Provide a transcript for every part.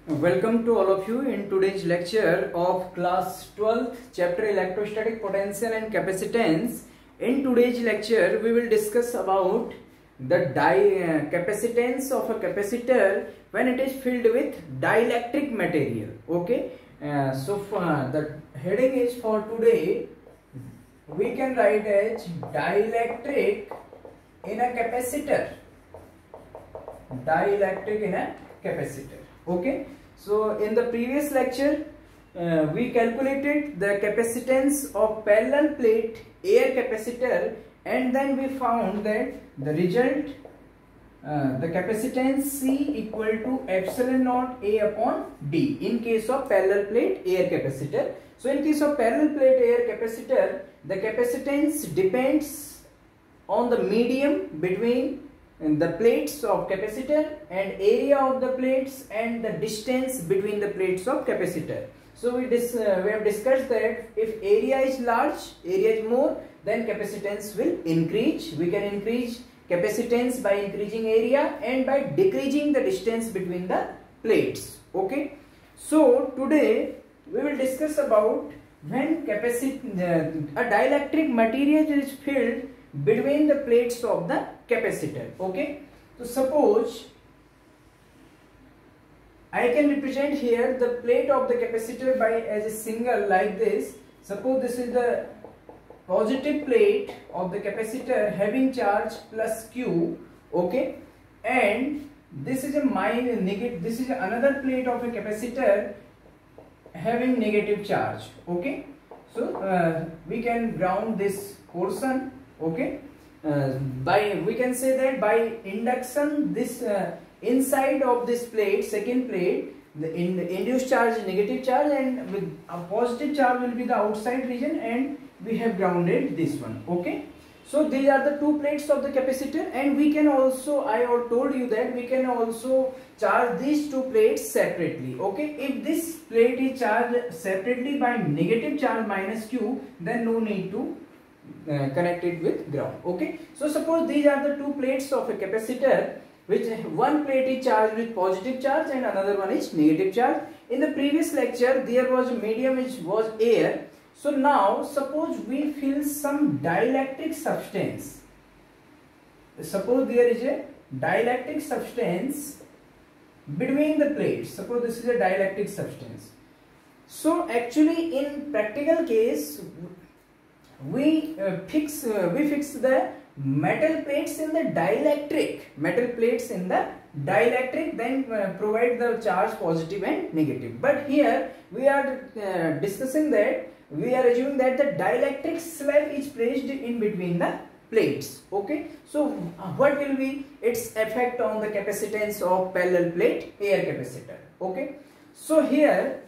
Welcome to all of you in today's lecture of class 12th chapter electrostatic potential and capacitance. In today's lecture we will discuss about the capacitance of a capacitor when it is filled with dielectric material. Okay, so the heading is for today we can write as dielectric in a capacitor. Dielectric in a capacitor. Okay, so in the previous lecture we calculated the capacitance of parallel plate air capacitor, and then we found that the result the capacitance C equal to epsilon naught A upon D in case of parallel plate air capacitor. So in case of parallel plate air capacitor, the capacitance depends on the medium between the plates of capacitor and area of the plates and the distance between the plates of capacitor. So we have discussed that if area is large, area is more, then capacitance will increase. We can increase capacitance by increasing area and by decreasing the distance between the plates. Okay, so today we will discuss about when a dielectric material is filled between the plates of the capacitor. Okay, so suppose I can represent here the plate of the capacitor by as a single like this. Suppose this is the positive plate of the capacitor having charge plus Q. Okay, and this is a negative. This is another plate of a capacitor having negative charge. Okay, so we can ground this portion. Okay, we can say that by induction this inside of this plate, second plate, the induced charge is negative charge, and with a positive charge will be the outside region, and we have grounded this one. Okay, so these are the two plates of the capacitor, and we can also, I told you that we can also charge these two plates separately. Okay, if this plate is charged separately by negative charge minus Q, then no need to connect it with ground. Okay, so suppose these are the two plates of a capacitor, which one plate is charged with positive charge and another one is negative charge. In the previous lecture there was a medium which was air. So now suppose we fill some dielectric substance. Suppose there is a dielectric substance between the plates. Suppose this is a dielectric substance. So actually in practical case we fix the metal plates in the dielectric, then provide the charge positive and negative. But here we are discussing that we are assuming that the dielectric slab is placed in between the plates. Okay, so what will be its effect on the capacitance of parallel plate air capacitor? Okay, so here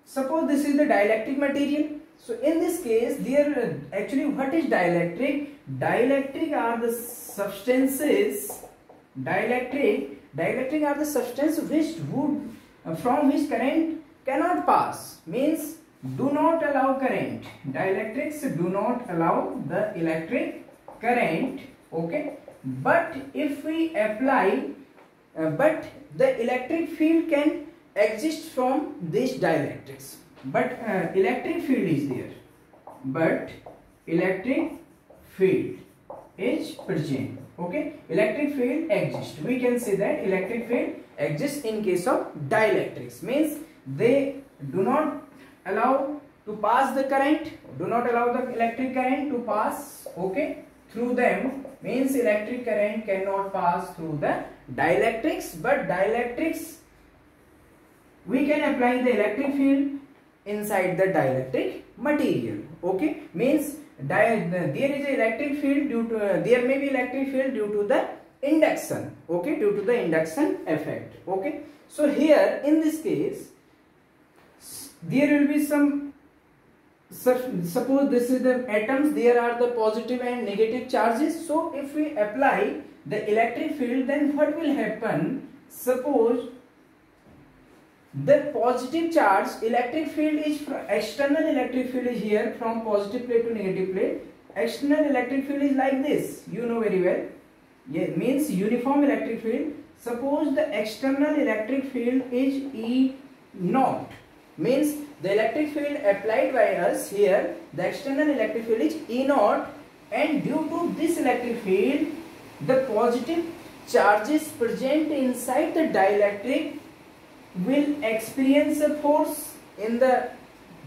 suppose this is the dielectric material. So in this case, there actually what is dielectric? Dielectric are the substances. Dielectric are the substances which from which current cannot pass. Means do not allow current. Dielectrics do not allow the electric current. Okay, but if we apply, but the electric field can exist from these dielectrics. But electric field is there, but electric field is present. Okay, electric field exists. We can say that electric field exists in case of dielectrics. Means they do not allow to pass the current, do not allow the electric current to pass, okay, through them. Means electric current cannot pass through the dielectrics, but dielectrics we can apply the electric field inside the dielectric material. Okay, means there is a electric field due to there may be electric field due to the induction. Okay, due to the induction effect. Okay, so here in this case there will be some, suppose this is the atoms, there are the positive and negative charges. So if we apply the electric field, then what will happen? Suppose the positive charge electric field is external electric field is here from positive plate to negative plate. External electric field is like this, you know very well. Yeah, means uniform electric field. suppose the external electric field is E naught, means the electric field applied by us here, the external electric field is E naught, and due to this electric field the positive charges present inside the dielectric will experience a force in the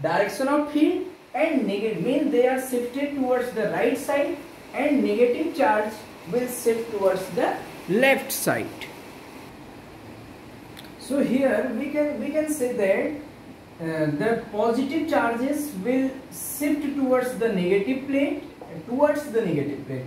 direction of field, and negative means they are shifted towards the right side, and negative charge will shift towards the left side. So here we can say that the positive charges will shift towards the negative plate,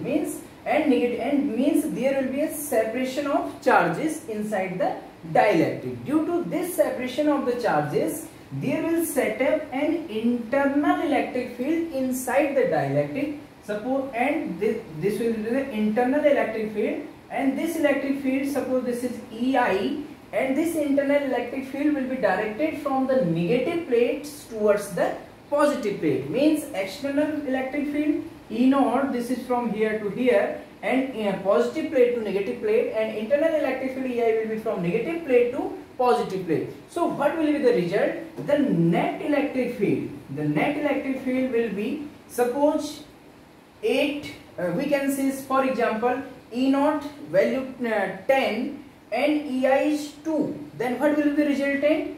means and means there will be a separation of charges inside the dielectric. Due to this separation of the charges, there will set up an internal electric field inside the dielectric. Suppose, and this will be the internal electric field, and this electric field, suppose this is EI, and this internal electric field will be directed from the negative plates towards the positive plate, means external electric field E naught, this is from here to here, and positive plate to negative plate, and internal electric field EI will be from negative plate to positive plate. So what will be the result? The net electric field, will be, suppose 8, we can say for example E naught value 10 and EI is 2, then what will be the resultant?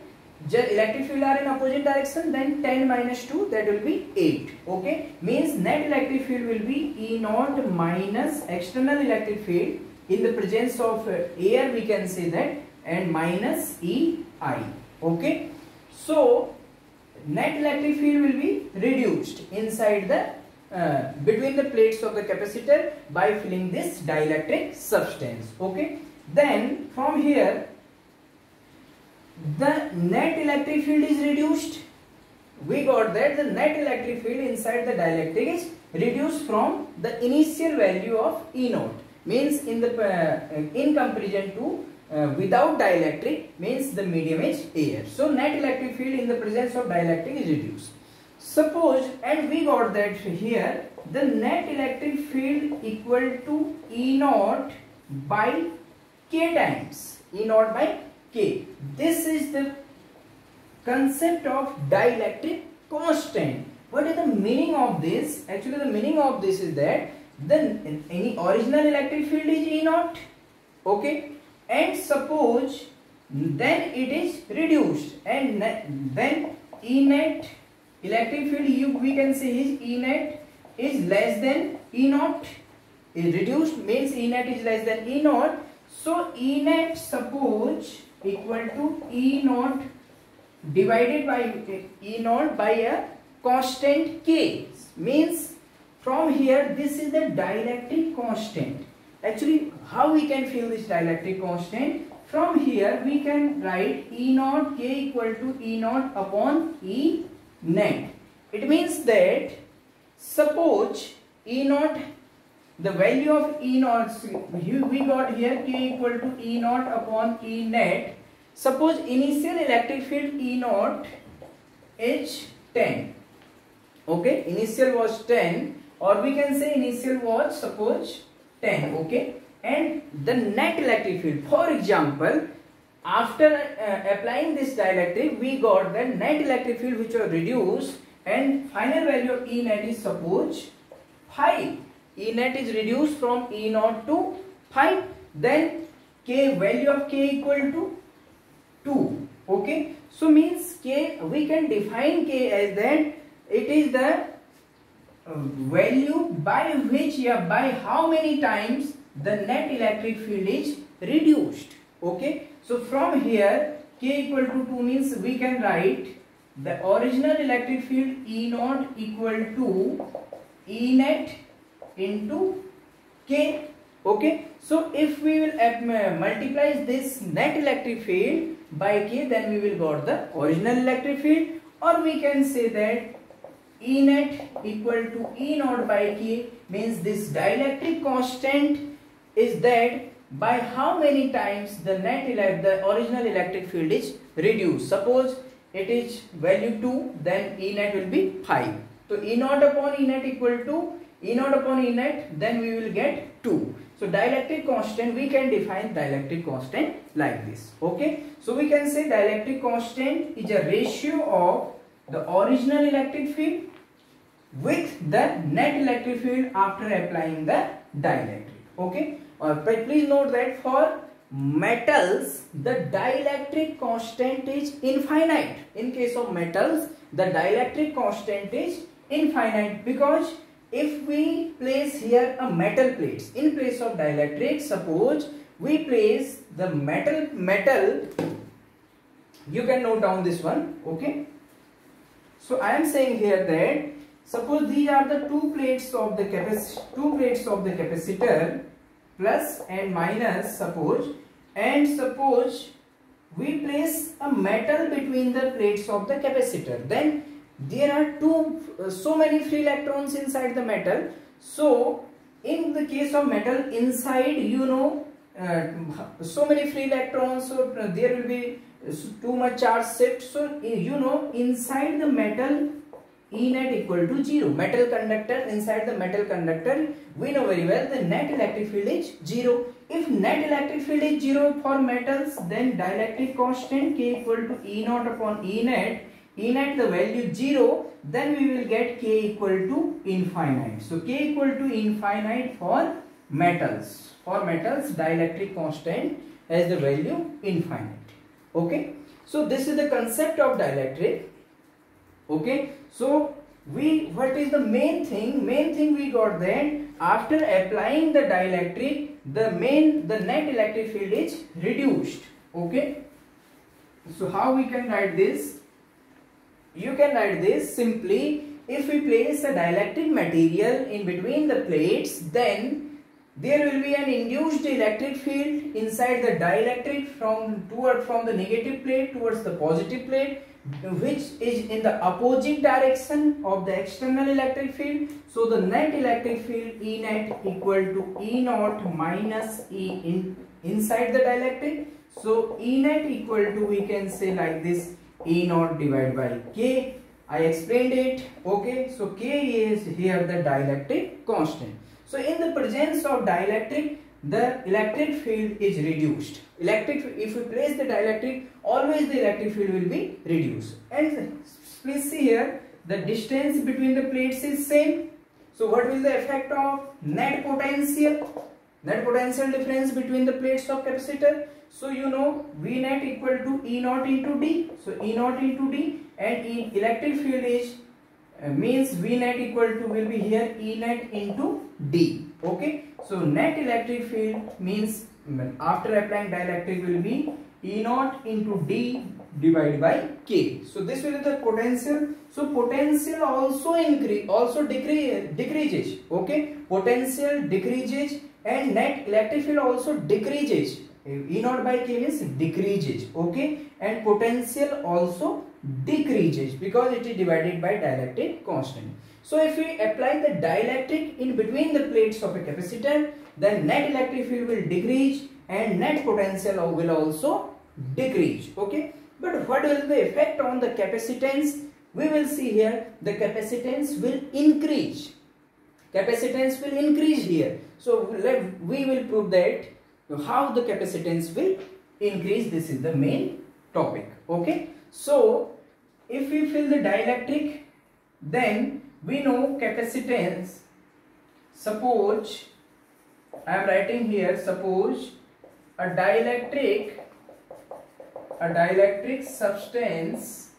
Electric field are in opposite direction, then 10 minus 2, that will be 8. Okay, means net electric field will be E naught minus external electric field in the presence of air, we can say that, and minus EI. Okay, so net electric field will be reduced inside the between the plates of the capacitor by filling this dielectric substance. Okay, then from here the net electric field is reduced. We got that the net electric field inside the dielectric is reduced from the initial value of E naught, means in the in comparison to without dielectric, means the medium is air. So net electric field in the presence of dielectric is reduced. Suppose, and we got that here the net electric field equal to E naught by K times E naught by K. This is the concept of dielectric constant. What is the meaning of this? Actually the meaning of this is that then any original electric field is E naught, okay, and suppose then it is reduced, and then E net electric field we can say is E net is less than E naught. Reduced means E net is less than E naught. So E net suppose equal to E naught divided by E naught by a constant K, means from here this is the dielectric constant. Actually how we can feel this dielectric constant? From here we can write E naught K equal to E naught upon E net. It means that suppose E naught, the value of E naught, we got here K equal to E naught upon E net. Suppose initial electric field E naught is 10. Okay, initial was 10, or we can say initial was suppose 10. Okay, and the net electric field, for example, after applying this dielectric, we got the net electric field which was reduced, and final value of E net is suppose 5. E net is reduced from E naught to 5. Then K, value of K equal to 2. Okay, so means K, we can define K as that it is the value by which, by how many times the net electric field is reduced. Okay, so from here K equal to 2 means we can write the original electric field E naught equal to E net into K. Okay, so if we will multiply this net electric field by K, then we will got the original electric field, or we can say that E net equal to E naught by K, means this dielectric constant is that by how many times the the original electric field is reduced. Suppose it is value 2, then E net will be 5. So E naught upon E net equal to E naught upon E net, then we will get 2. So dielectric constant, we can define dielectric constant like this. Okay, so we can say dielectric constant is a ratio of the original electric field with the net electric field after applying the dielectric. Okay, but please note that for metals the dielectric constant is infinite. In case of metals the dielectric constant is infinite, because if we place here a metal plates in place of dielectric, suppose we place the metal, you can note down this one. Okay, so I am saying here that suppose these are the two plates of the capacitor, plus and minus, suppose we place a metal between the plates of the capacitor, then there are so many free electrons inside the metal. So in the case of metal, inside so many free electrons, so there will be too much charge shift. So inside the metal E net equal to 0. Metal conductor, inside the metal conductor, we know very well the net electric field is 0. If net electric field is 0 for metals, then dielectric constant K equal to E naught upon E net the value 0, then we will get K equal to infinite. So K equal to infinite for metals. For metals dielectric constant has the value infinite. Okay, so this is the concept of dielectric. Okay, so what is the main thing we got that after applying the dielectric, the net electric field is reduced. Okay, so how we can write this? You can write this simply. If we place a dielectric material in between the plates, then there will be an induced electric field inside the dielectric from the negative plate towards the positive plate, which is in the opposite direction of the external electric field. So the net electric field E net equal to E naught minus E inside the dielectric. So E net equal to, we can say like this, E naught divided by K. I explained it. Okay, so K is here the dielectric constant. So in the presence of dielectric, the electric field is reduced. If we place the dielectric, always the electric field will be reduced. And please see here, the distance between the plates is same. So what will the effect of net potential? Net potential difference between the plates of capacitor. So V net equal to E naught into D. So E naught into D, and electric field is means V net equal to will be here E net into D. Okay, so net electric field means after applying dielectric will be E naught into D divided by K. So this will be the potential. So potential also decreases. Okay, potential decreases and net electric field also decreases. E naught by K means decreases. Okay, and potential also decreases because it is divided by dielectric constant. So if we apply the dielectric in between the plates of a capacitor, then net electric field will decrease and net potential will also decrease. Okay, but what will the effect on the capacitance? We will see here the capacitance will increase. Capacitance will increase here. So we will prove that how the capacitance will increase. This is the main topic. Okay, so if we fill the dielectric, then we know capacitance. Suppose I am writing here, suppose a dielectric substance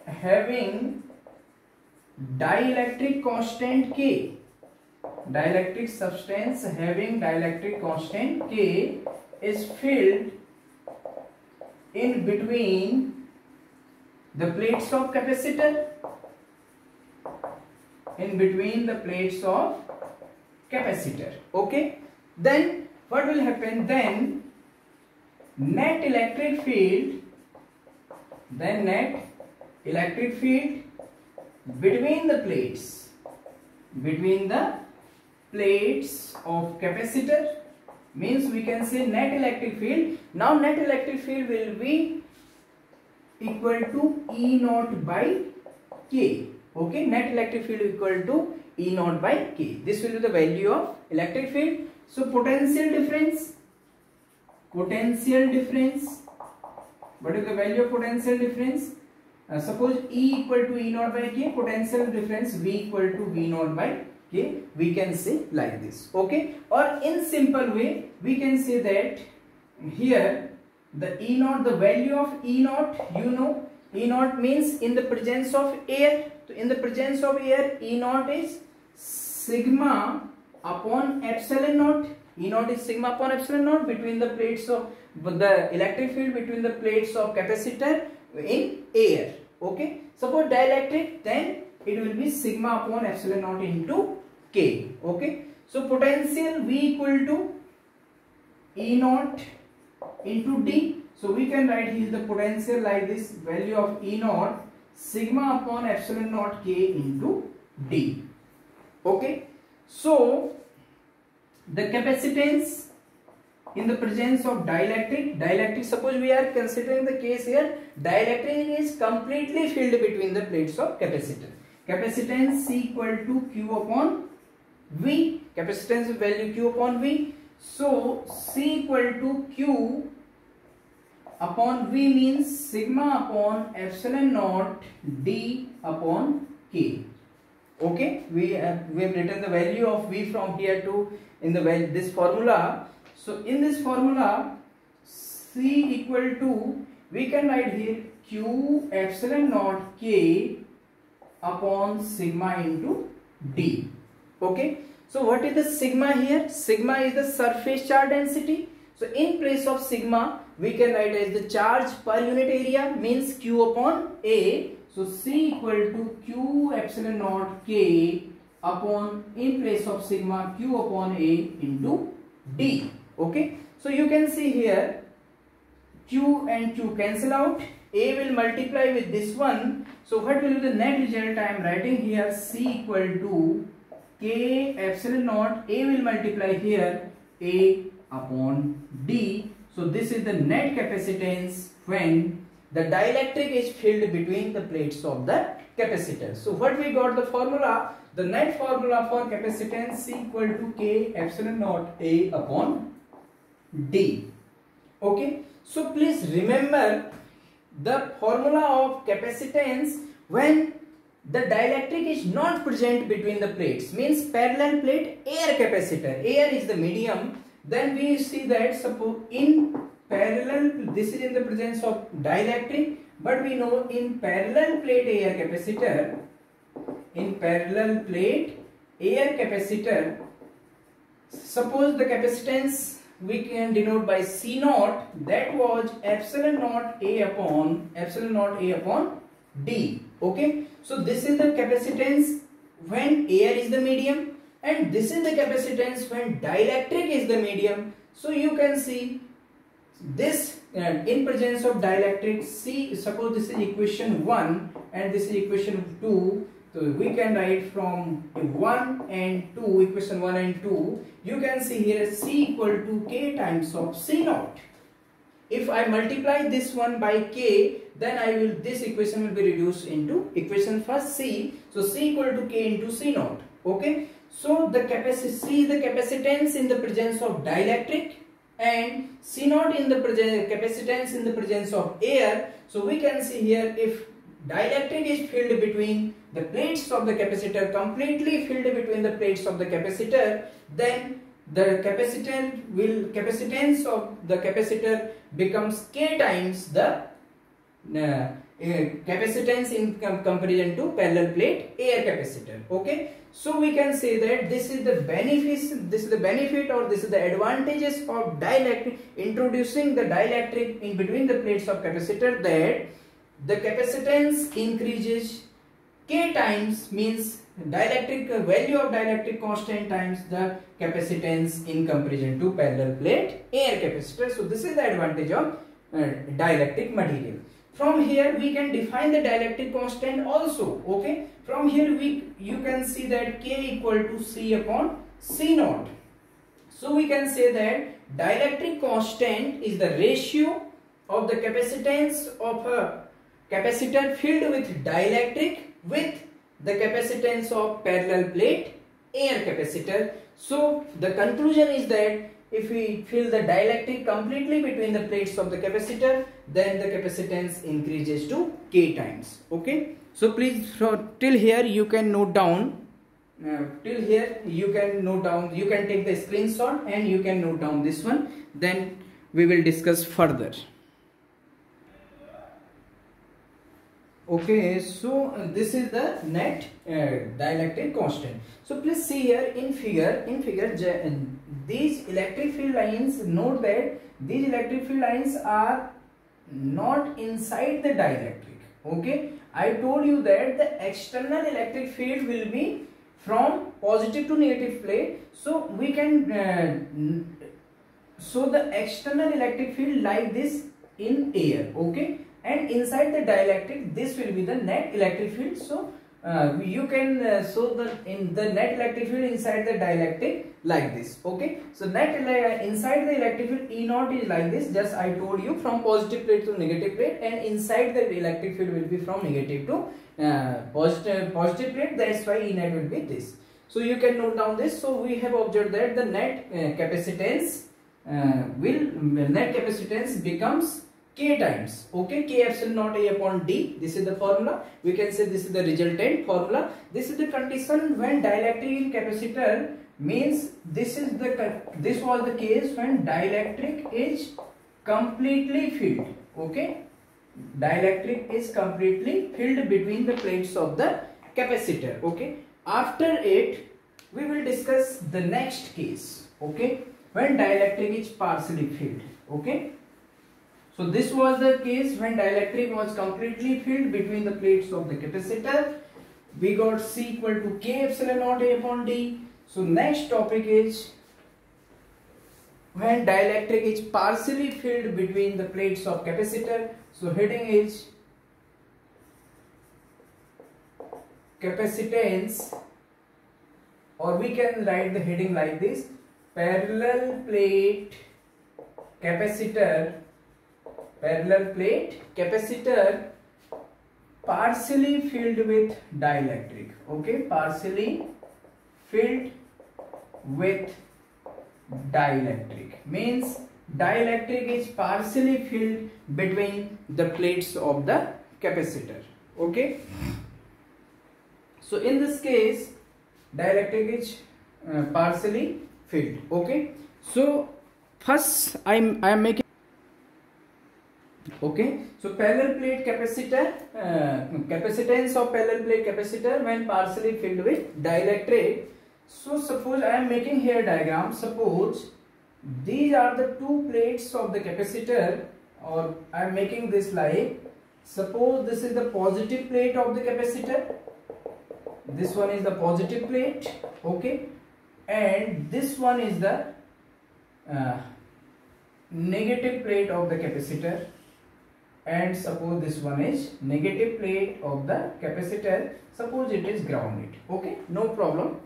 having dielectric constant K. Dielectric substance having dielectric constant K is filled in between the plates of capacitor. In between the plates of capacitor. Okay, then what will happen? Then net electric field between the plates of capacitor means we can say net electric field. Now net electric field will be equal to E naught by K. Okay, net electric field equal to E naught by K. This will be the value of electric field. So potential difference. What is the value of potential difference? Suppose E equal to E naught by K, potential difference V equal to V naught by K. We can say like this, okay? Or in simple way, we can say that here the E naught, the value of E naught, you know, E naught means in the presence of air. So in the presence of air, E naught is sigma upon epsilon naught. E naught is sigma upon epsilon naught between the plates of the electric field between the plates of capacitor in air. Okay. Suppose dielectric, then it will be sigma upon epsilon naught into K. Okay. So potential V equal to E naught into D. So we can write here the potential like this, value of E naught sigma upon epsilon naught K into D. Okay. So the capacitance in the presence of dielectric, suppose we are considering the case here, dielectric is completely filled between the plates of capacitor. Capacitance C equal to Q upon V, capacitance value Q upon V. So C equal to Q upon V means sigma upon epsilon naught D upon K. Okay, we have written the value of V from here to in the this formula. So in this formula, C equal to, we can write here Q epsilon naught K upon sigma into D. Okay. So what is the sigma here? Sigma is the surface charge density. So in place of sigma, we can write as the charge per unit area means Q upon A. So C equal to Q epsilon naught K upon, in place of sigma, Q upon A into D. Okay. So you can see here Q and Q cancel out. A will multiply with this one. So what will be the net result? I am writing here C equal to K epsilon naught. A will multiply here A upon D. So this is the net capacitance when the dielectric is filled between the plates of the capacitor. So what we got the formula? The net formula for capacitance C equal to K epsilon naught A upon D. Okay. So please remember the formula of capacitance when the dielectric is not present between the plates, means parallel plate air capacitor. Air is the medium. Then we see that suppose in parallel, this is in the presence of dielectric, but we know in parallel plate air capacitor, suppose the capacitance we can denote by C naught, that was epsilon naught A upon D. Okay. So this is the capacitance when air is the medium, and this is the capacitance when dielectric is the medium. So you can see this in presence of dielectric C, suppose this is equation 1 and this is equation 2. So we can write from 1 and 2, equation 1 and 2, you can see here C equal to K times of C naught. If I multiply this one by K, then this equation will be reduced into equation first C. So C equal to K into C naught. Okay. So the C is the capacitance in the presence of dielectric and C naught in the capacitance in the presence of air. So we can see here if dielectric is filled between the plates of the capacitor, completely filled between the plates of the capacitor, then the capacitance of the capacitor becomes K times the capacitance in comparison to parallel plate air capacitor. Okay. So we can say that this is the benefit or this is the advantages of dielectric, introducing the dielectric in between the plates of capacitor, that the capacitance increases K times, means dielectric value of dielectric constant times the capacitance in comparison to parallel plate air capacitor. So this is the advantage of dielectric material. From here we can define the dielectric constant also. Okay. From here you can see that K equal to C upon C naught. So we can say that dielectric constant is the ratio of the capacitance of a capacitor filled with dielectric with the capacitance of parallel plate air capacitor. So the conclusion is that if we fill the dielectric completely between the plates of the capacitor, then the capacitance increases to K times. Okay. So please, till here you can note down. Till here you can note down. You can take the screenshot and you can note down this one. Then we will discuss further. Okay, so this is the net dielectric constant. So please see here in figure these electric field lines. Note that these electric field lines are not inside the dielectric. Okay, I told you that the external electric field will be from positive to negative plate. So we can so the external electric field like this in air. Okay. And inside the dielectric, this will be the net electric field. So you can show the net electric field inside the dielectric like this. Okay. So net inside the electric field E naught is like this. Just I told you from positive plate to negative plate, and inside the electric field will be from negative to positive plate. That's why E net will be this. So you can note down this. So we have observed that the net capacitance becomes K times. Okay, K epsilon naught A upon D. This is the formula. We can say this is the resultant formula. This is the condition when dielectric in capacitor, means this was the case when dielectric is completely filled. Okay, dielectric is completely filled between the plates of the capacitor. Okay, after it we will discuss the next case. Okay, when dielectric is partially filled. Okay. So this was the case when dielectric was completely filled between the plates of the capacitor. We got C equal to K epsilon naught A upon D. So next topic is when dielectric is partially filled between the plates of capacitor. So heading is capacitance, or we can write the heading like this: parallel plate capacitor partially filled with dielectric. Okay, partially filled with dielectric means dielectric is partially filled between the plates of the capacitor. Okay, so in this case dielectric is partially filled. Okay, so first I am making. Okay, so parallel plate capacitor, capacitance of parallel plate capacitor when partially filled with dielectric. So suppose I am making here diagram. Suppose these are the two plates of the capacitor, or I am making this like, suppose this is the positive plate of the capacitor, this one is the positive plate. Okay, and this one is the negative plate of the capacitor. And suppose this one is negative plate of the capacitor, suppose it is grounded. Okay, no problem.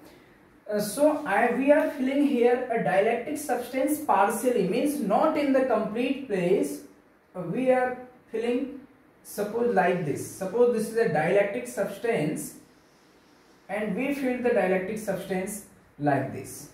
So we are filling here a dielectric substance partially, means not in the complete place. We are filling, suppose like this. Suppose this is a dielectric substance and we fill the dielectric substance like this.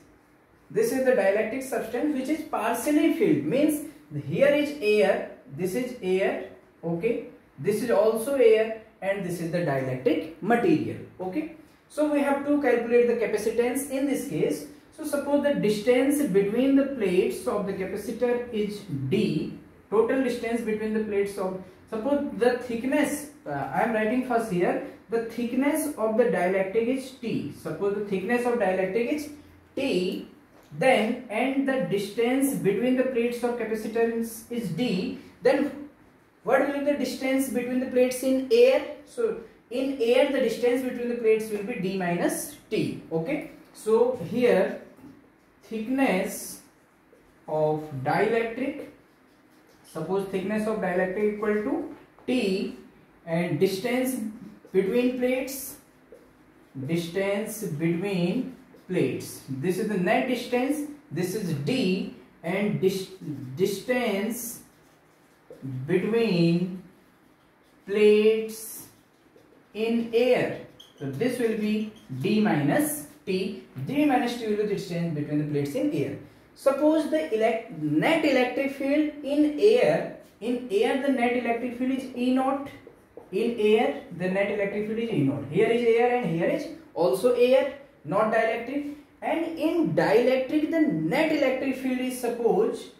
This is the dielectric substance which is partially filled, means here is air, this is air. Okay, this is also air, and this is the dielectric material. Okay, so we have to calculate the capacitance in this case. So suppose the distance between the plates of the capacitor is D, total distance between the plates of, suppose the thickness, I am writing first here, the thickness of the dielectric is T. Suppose the thickness of dielectric is T, then and the distance between the plates of capacitance is D, then what will be the distance between the plates in air? So in air the distance between the plates will be D minus T. Okay, so here thickness of dielectric, suppose thickness of dielectric equal to T, and distance between plates, this is the net distance, this is D, and distance between plates in air, so this will be D minus T. D minus T will be the distance between the plates in air. Suppose the net electric field in air the net electric field is E naught. In air, the net electric field is E naught. Here is air and here is also air, not dielectric. And in dielectric, the net electric field is suppose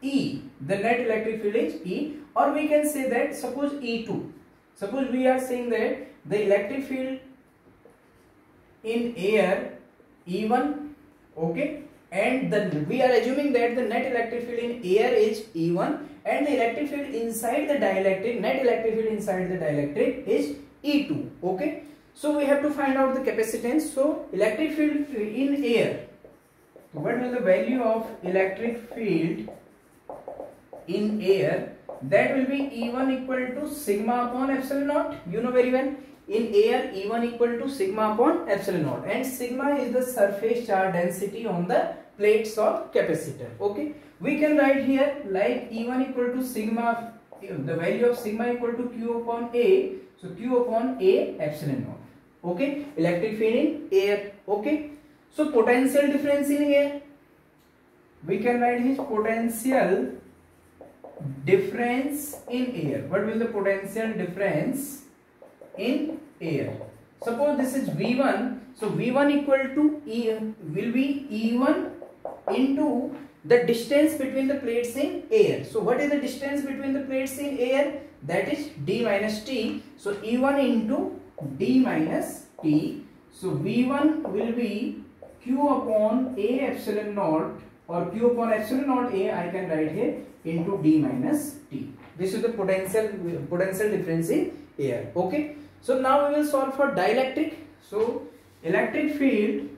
E. The net electric field is E, or we can say that suppose E2. Suppose we are saying that the electric field in air E1, okay, and then we are assuming that the net electric field in air is E1 and the electric field inside the dielectric, net electric field inside the dielectric is E2, okay. So we have to find out the capacitance. So electric field in air, what will the value of electric field in air? That will be E1 equal to sigma upon epsilon naught. You know very well. In air, E1 equal to sigma upon epsilon naught, and sigma is the surface charge density on the plates of capacitor. Okay, we can write here like E1 equal to sigma, the value of sigma equal to Q upon A. So Q upon A epsilon naught. Okay, electric field in air. Okay, so potential difference in air, we can write his potential difference in air. What will the potential difference in air? Suppose this is V1, so V1 equal to E will be E1 into the distance between the plates in air. So what is the distance between the plates in air? That is D minus T. So E1 into D minus T. So V1 will be Q upon A epsilon naught, or Q upon epsilon naught A, I can write here, into D minus T. This is the potential difference in air. Okay. So now we will solve for dielectric. So electric field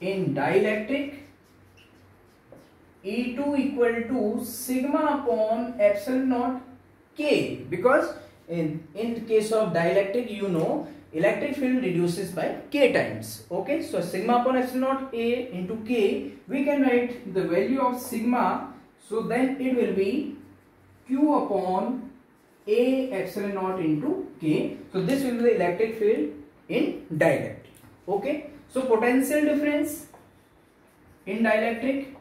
in dielectric, E2 equal to sigma upon epsilon naught K, because in case of dielectric, you know, electric field reduces by K times. Okay, so sigma upon epsilon naught A into K, we can write the value of sigma. So then it will be Q upon A epsilon naught into K. So this will be the electric field in dielectric. Okay, so potential difference in dielectric,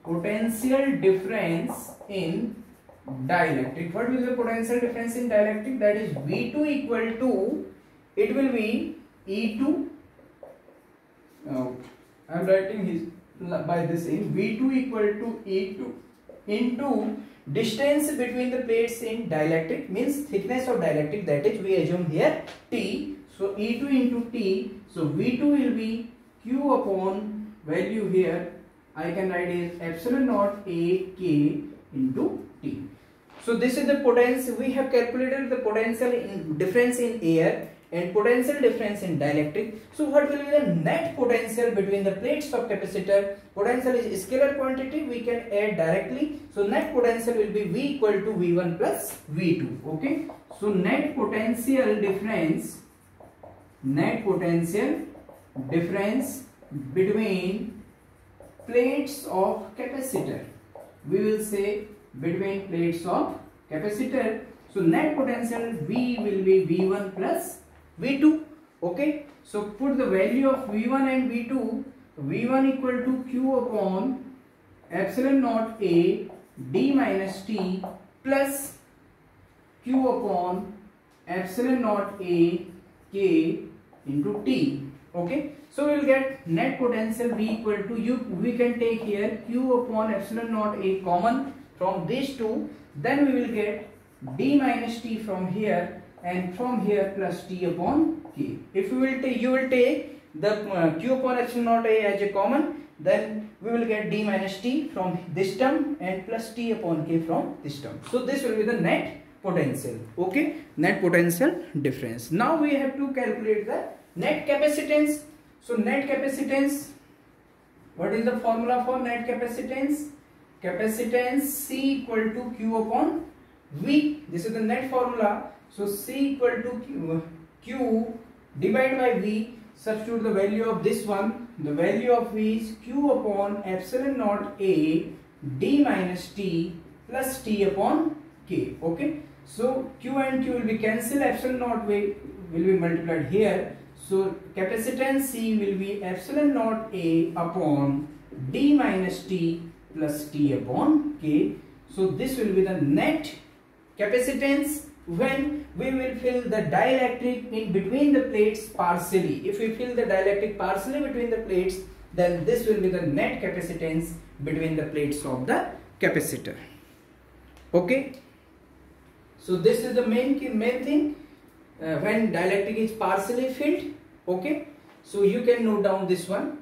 potential difference in dielectric. What will be the potential difference in dielectric? That is V2 equal to, it will be E2. Now I am writing his by this in V2 equal to E2 into distance between the plates in dielectric, means thickness of dielectric, that is we assume here T. So E2 into T. So V2 will be Q upon value here, I can write is epsilon naught A K into T. So this is the potential. We have calculated the potential difference in air and potential difference in dielectric. So what will be the net potential between the plates of capacitor? Potential is scalar quantity, we can add directly. So net potential will be V equal to V1 plus V2. Okay, so net potential difference between plates of capacitor, we will say between plates of capacitor. So net potential V will be V1 plus V2. Okay, so put the value of V1 and V2. V1 equal to Q upon epsilon naught A D minus T plus Q upon epsilon naught A K into T. Okay, so we will get net potential V equal to, we can take here Q upon epsilon naught A common from these two, then we will get D minus T from here, and from here plus T upon K. If we will take, you will take the Q upon epsilon naught A as a common, then we will get D minus T from this term and plus T upon K from this term. So this will be the net potential. Okay, net potential difference. Now we have to calculate the net capacitance. So net capacitance, what is the formula for net capacitance? Capacitance C equal to Q upon V. This is the net formula. So C equal to Q divided by V. Substitute the value of this one. The value of V is Q upon epsilon naught A D minus T plus T upon K. Okay. So Q and Q will be cancelled, epsilon naught will be multiplied here. So capacitance C will be epsilon naught A upon D minus T plus T upon K. So this will be the net capacitance when we will fill the dielectric in between the plates partially. If we fill the dielectric partially between the plates, then this will be the net capacitance between the plates of the capacitor. Okay. So this is the main thing when dielectric is partially filled. Okay. So you can note down this one.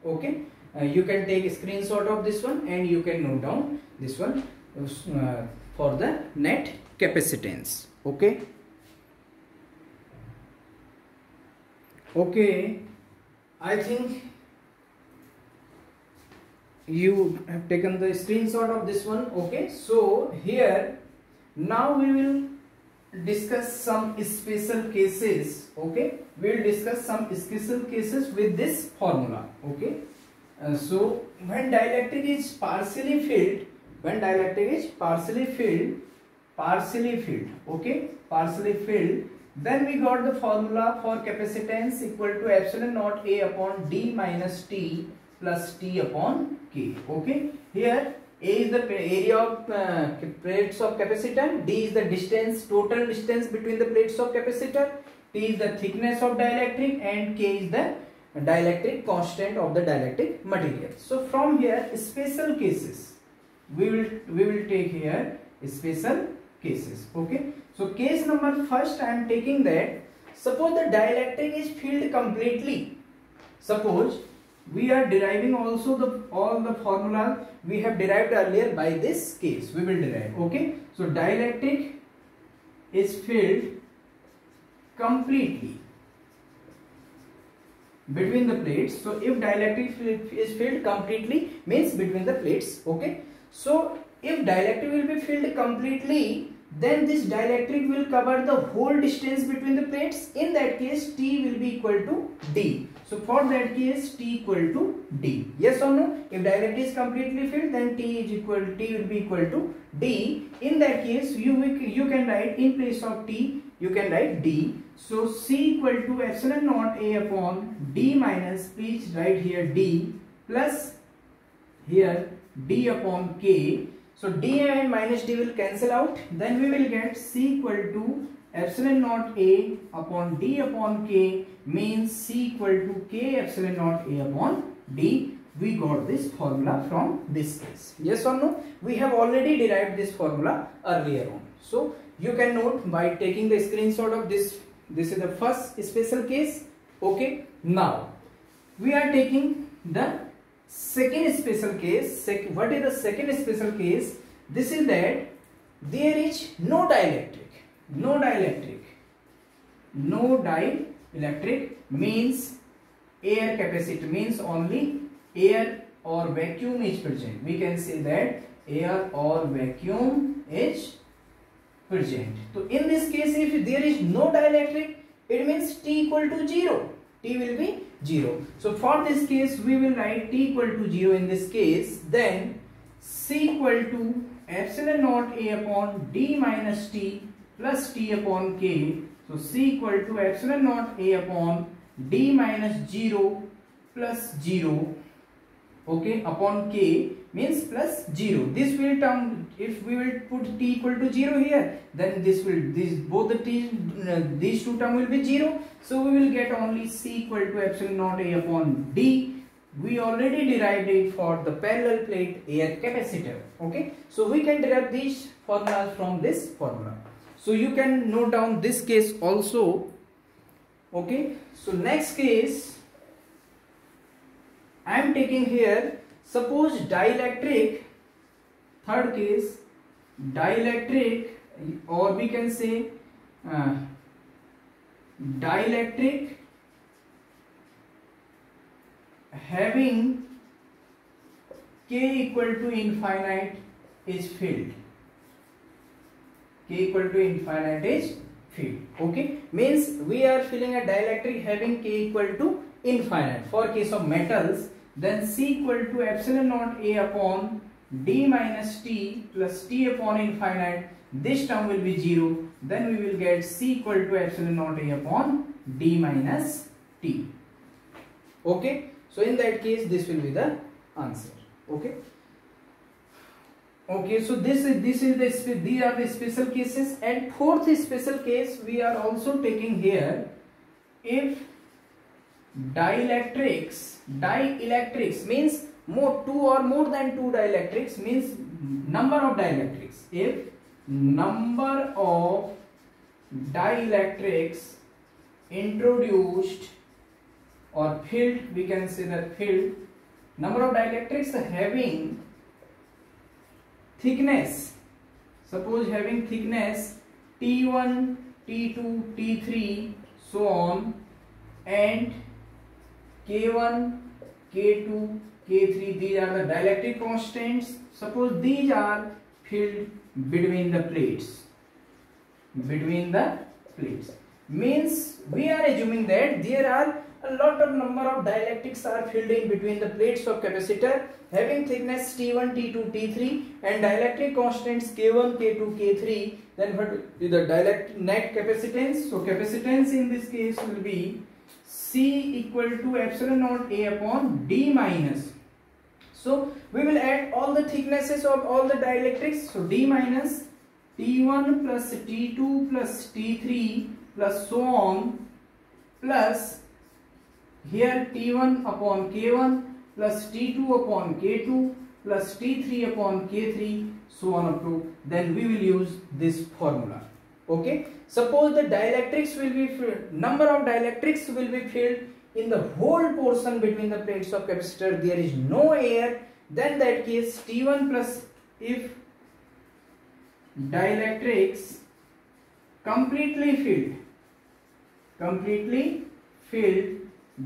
Okay. You can take a screenshot of this one and you can note down this one for the net capacitance. Okay. Okay. I think you have taken the screenshot of this one. Okay. So here now we will discuss some special cases. Okay. We will discuss some special cases with this formula. Okay. So when dielectric is partially filled, then we got the formula for capacitance equal to epsilon naught A upon D minus T plus T upon K. Okay. Here A is the area of plates of capacitor, D is the distance, total distance between the plates of capacitor, T is the thickness of dielectric, and K is the dielectric constant of the dielectric material. So from here special cases we will take here special cases. Okay. So case number first I am taking that suppose the dielectric is filled completely. Suppose we are deriving also all the formula we have derived earlier by this case we will derive. Okay. So dielectric is filled completely between the plates. So if dielectric is filled completely means between the plates. Okay. So if dielectric will be filled completely, then this dielectric will cover the whole distance between the plates. In that case T will be equal to D. So for that case T equal to D. Yes or no? If dielectric is completely filled, then T will be equal to D. In that case you can write in place of T you can write D. So C equal to epsilon naught A upon D minus, please write here D, plus here D upon K. So D and minus D will cancel out. Then we will get C equal to epsilon naught A upon D upon K, means C equal to K epsilon naught A upon D. We got this formula from this case. Yes or no? We have already derived this formula earlier on. So you can note by taking the screenshot of this. This is the first special case. Okay. Now we are taking the second special case. What is the second special case? This is that there is no dielectric. No dielectric means air capacity, means only air or vacuum is present. We can say that air or vacuum is present. So in this case if there is no dielectric, it means T equal to 0. T will be 0. So for this case we will write T equal to 0 in this case. Then C equal to epsilon naught A upon D minus T plus T upon K. So C equal to epsilon naught A upon D minus 0 plus 0. Okay, upon K means plus 0. This will term, if we will put T equal to 0 here, then these two term will be 0. So we will get only C equal to epsilon naught A upon D. We already derived it for the parallel plate air capacitor. Okay, so we can derive these formulas from this formula. So you can note down this case also. Okay, so next case I am taking here. Suppose dielectric, third case, dielectric, or we can say dielectric having K equal to infinite is filled. K equal to infinite is filled. Okay, means we are filling a dielectric having K equal to infinite. For case of metals, then C equal to epsilon naught A upon d minus t plus t upon infinite, this term will be 0, then we will get c equal to epsilon naught a upon d minus t. Okay, so in that case this will be the answer. Okay. Okay, so these are the special cases, and fourth special case we are also taking here. If dielectrics means two or more than two dielectrics, means number of dielectrics. If number of dielectrics introduced or filled, we can say that filled, number of dielectrics having thickness, suppose having thickness T1, T2, T3, so on, and K1, K2, K3, these are the dielectric constants. Suppose these are filled between the plates. Means we are assuming that there are a lot of number of dielectrics are filled in between the plates of capacitor having thickness T1, T2, T3 and dielectric constants K1, K2, K3. Then what is the dielectric net capacitance? So capacitance in this case will be C equal to epsilon naught A upon D minus. So we will add all the thicknesses of all the dielectrics. So D minus T1 plus T2 plus T3 plus so on, plus here T1 upon K1 plus T2 upon K2 plus T3 upon K3, so on up to, then we will use this formula. Okay, suppose the dielectrics will be filled, number of dielectrics will be filled in the whole portion between the plates of capacitor, there is no air, then that case T1 plus, if dielectrics completely filled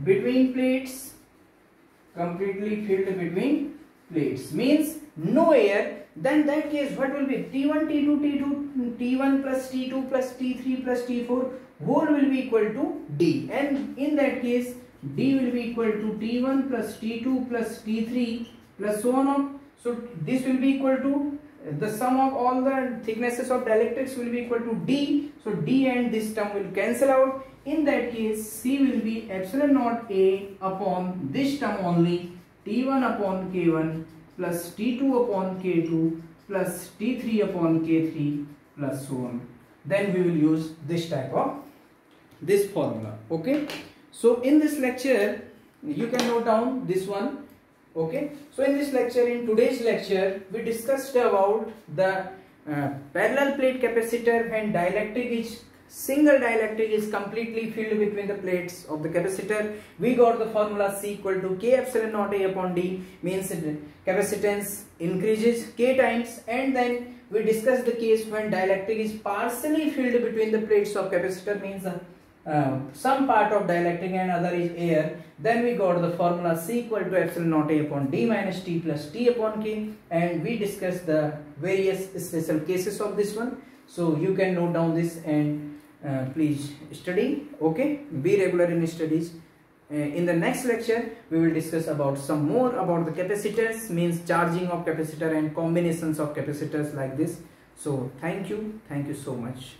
between plates, means no air, then that case what will be T1, T2, T1 plus T2 plus T3 plus T4 whole will be equal to D, and in that case D will be equal to T1 plus T2 plus T3 plus so on. So this will be equal to the sum of all the thicknesses of dielectrics will be equal to D. So D and this term will cancel out. In that case C will be epsilon naught A upon this term only, T1 upon K1 plus T2 upon K2 plus T3 upon K3 plus so on. Then we will use this type of this formula. Okay, so in this lecture you can note down this one. Okay, so in this lecture, in today's lecture, we discussed about the parallel plate capacitor when dielectric is single dielectric is completely filled between the plates of the capacitor. We got the formula C equal to K epsilon naught A upon D, means capacitance increases K times, and then we discussed the case when dielectric is partially filled between the plates of capacitor, means some part of dielectric and other is air. Then we got the formula C equal to epsilon naught A upon D minus T plus T upon K, and we discussed the various special cases of this one. So you can note down this and please study. Okay, be regular in studies. In the next lecture we will discuss about some more about the capacitors, means charging of capacitor and combinations of capacitors like this. So thank you so much.